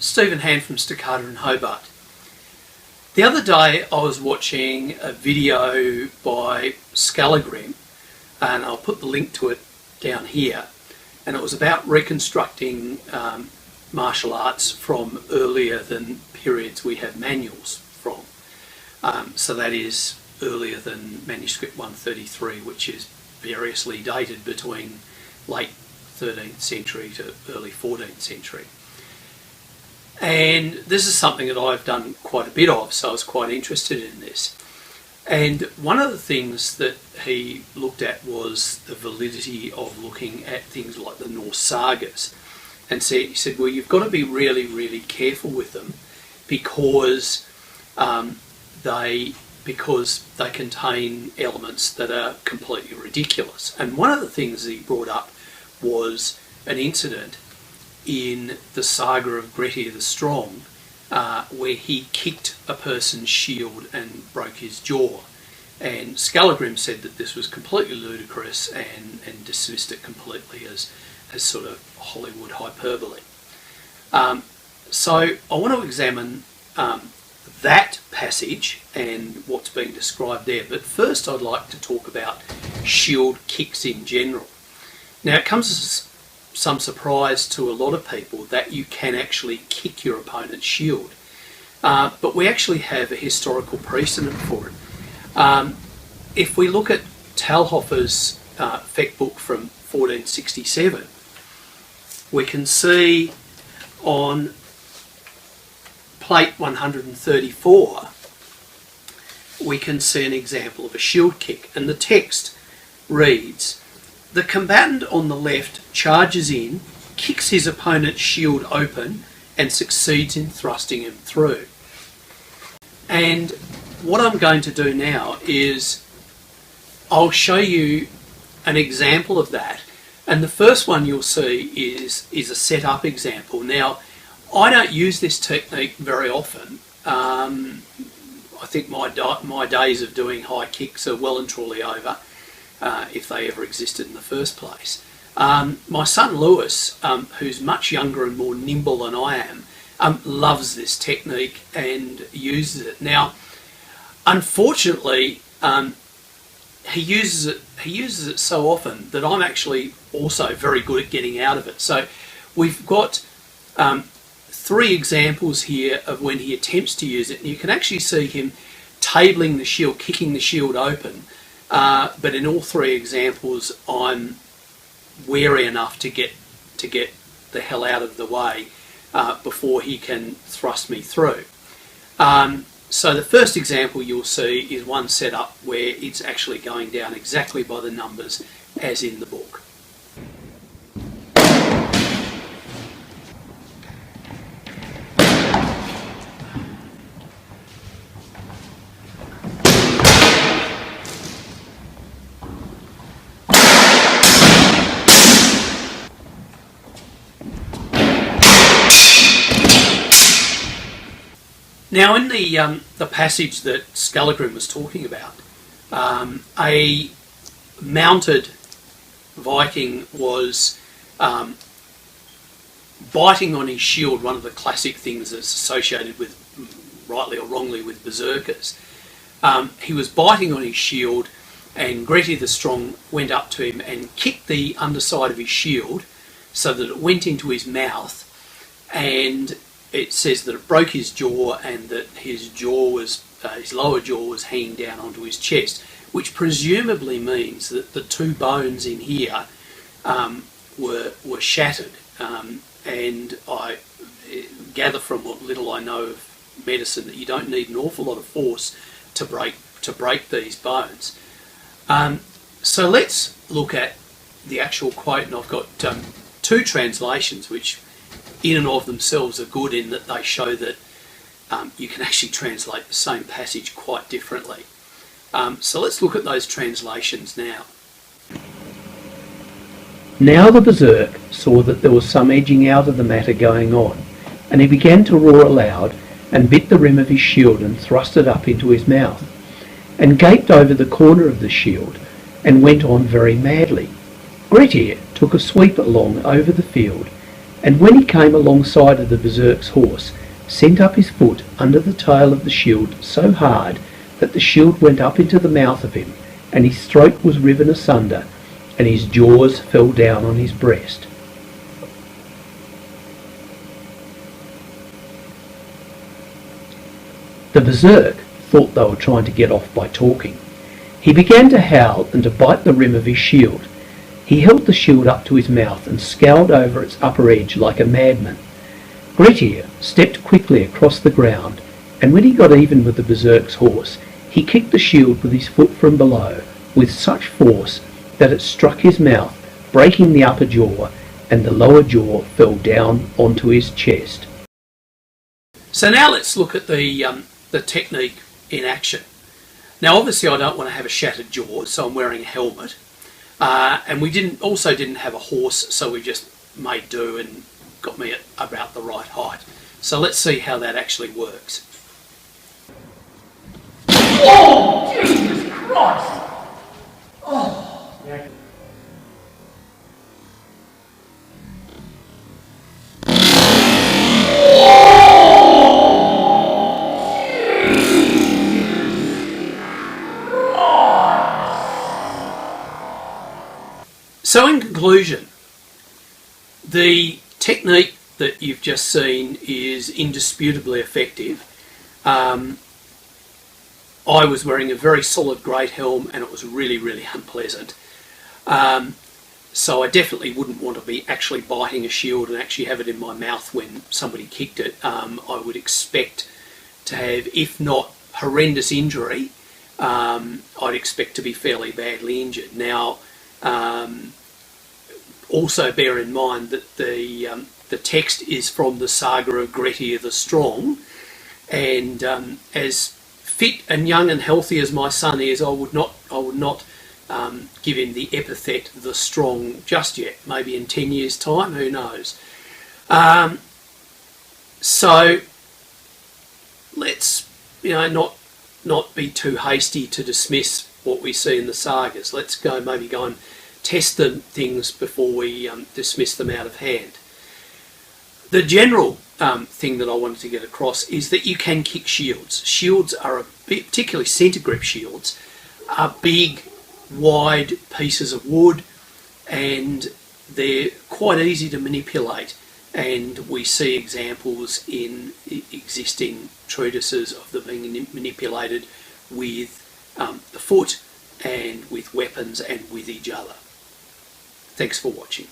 Stephen Hand from Staccato in Hobart. The other day I was watching a video by Scalagrim, and I'll put the link to it down here, and it was about reconstructing martial arts from earlier than periods we have manuals from. So that is earlier than manuscript 133, which is variously dated between late 13th century to early 14th century. And this is something that I've done quite a bit of, so I was quite interested in this. And one of the things that he looked at was the validity of looking at things like the Norse sagas. And he said, well, you've got to be really, really careful with them because they contain elements that are completely ridiculous. And one of the things that he brought up was an incident in the saga of Grettir the Strong, where he kicked a person's shield and broke his jaw. And Scalagrim said that this was completely ludicrous and dismissed it completely as sort of Hollywood hyperbole. So I want to examine that passage and what's being described there. But first I'd like to talk about shield kicks in general. Now it comes as some surprise to a lot of people that you can actually kick your opponent's shield. But we actually have a historical precedent for it. If we look at Talhoffer's Feck book from 1467, we can see on plate 134, we can see an example of a shield kick, and the text reads, "The combatant on the left charges in, kicks his opponent's shield open, and succeeds in thrusting him through." And what I'm going to do now is I'll show you an example of that. And the first one you'll see is a set-up example. Now, I don't use this technique very often. I think my days of doing high kicks are well and truly over, if they ever existed in the first place. My son Lewis, who's much younger and more nimble than I am, loves this technique and uses it. Now, unfortunately, he uses it so often that I'm actually also very good at getting out of it. So we've got 3 examples here of when he attempts to use it, and you can actually see him tabling the shield, kicking the shield open. But in all 3 examples, I'm wary enough to get the hell out of the way before he can thrust me through. So the first example you'll see is one set up where it's actually going down exactly by the numbers as in the book. Now, in the passage that Scalagrim was talking about, a mounted Viking was biting on his shield, one of the classic things that's associated with, rightly or wrongly, with berserkers. He was biting on his shield, and Grettir the Strong went up to him and kicked the underside of his shield so that it went into his mouth, and it says that it broke his jaw and that his lower jaw was hanging down onto his chest, which presumably means that the 2 bones in here were shattered. And I gather from what little I know of medicine that you don't need an awful lot of force to break these bones. So let's look at the actual quote, and I've got 2 translations which in and of themselves are good in that they show that you can actually translate the same passage quite differently. So let's look at those translations now. Now the Berserk saw that there was some edging out of the matter going on, and he began to roar aloud, and bit the rim of his shield and thrust it up into his mouth, and gaped over the corner of the shield, and went on very madly. Grettir took a sweep along over the field, and when he came alongside of the Berserk's horse, sent up his foot under the tail of the shield so hard that the shield went up into the mouth of him, and his throat was riven asunder, and his jaws fell down on his breast. The Berserk thought they were trying to get off by talking. He began to howl and to bite the rim of his shield. He held the shield up to his mouth and scowled over its upper edge like a madman. Grettir stepped quickly across the ground, and when he got even with the Berserk's horse, he kicked the shield with his foot from below with such force that it struck his mouth, breaking the upper jaw, and the lower jaw fell down onto his chest. So now let's look at the technique in action. Now obviously I don't want to have a shattered jaw, so I'm wearing a helmet. And we didn't have a horse, so we just made do and got me at about the right height. So let's see how that actually works. Oh, Jesus Christ! Oh. Yeah. So in conclusion, the technique that you've just seen is indisputably effective. I was wearing a very solid great helm and it was really, really unpleasant. So I definitely wouldn't want to be actually biting a shield and actually have it in my mouth when somebody kicked it. I would expect to have, if not horrendous injury, I'd expect to be fairly badly injured. Now, also bear in mind that the text is from the saga of Grettir the Strong, and as fit and young and healthy as my son is, I would not give him the epithet the Strong just yet. Maybe in 10 years' time, who knows? So let's not be too hasty to dismiss what we see in the sagas. Let's maybe go and test the things before we dismiss them out of hand. The general thing that I wanted to get across is that you can kick shields. Shields are, particularly centre grip shields, are big, wide pieces of wood, and they're quite easy to manipulate. And we see examples in existing treatises of them being manipulated with the foot and with weapons and with each other. Thanks for watching.